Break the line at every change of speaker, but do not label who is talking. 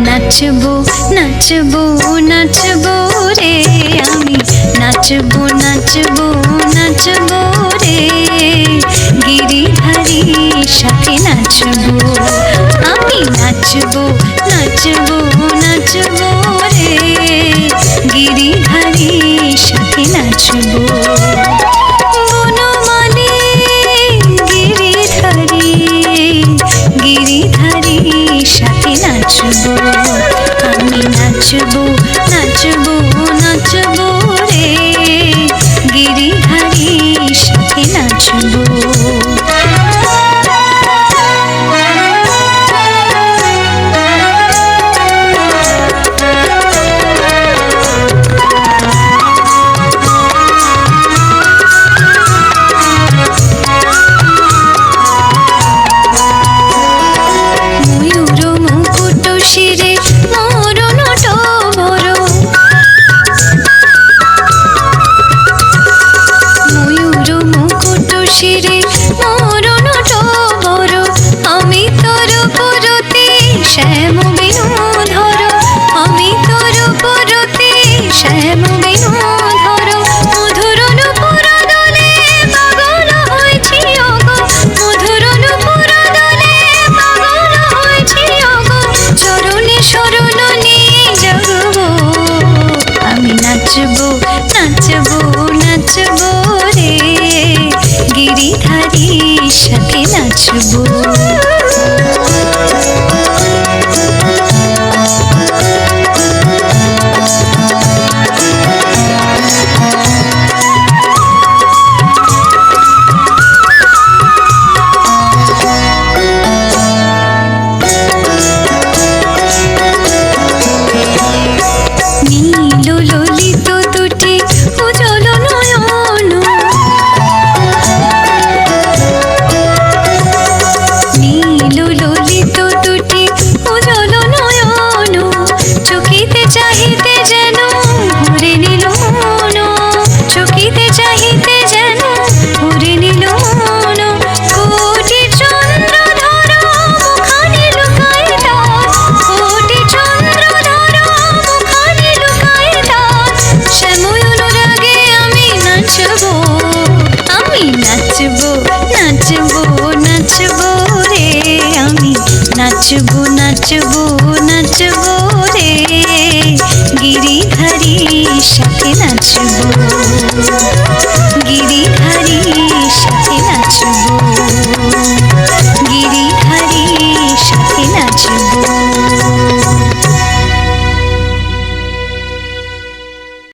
নাচবো নাচবো নাচবো রে আমি নাচবো নাচবো নাচবো রে গিরিধারী সাথে নাচবো আমি নাচবো নাচবো নাচবো রে গিরিধারী সাথে নাচবো বনমালী গিরিধারী গিরিধারী সাথে নাচবো আমি নাচবো নাচবো নাচবো রে গিরিধারী সাথে নাচবো নাচবো নাচবো নাচবো রে গিরিধারী সাথে নাচবো নাচবো নাচবো নাচবো রে গিরিধারী সাথে নাচবো।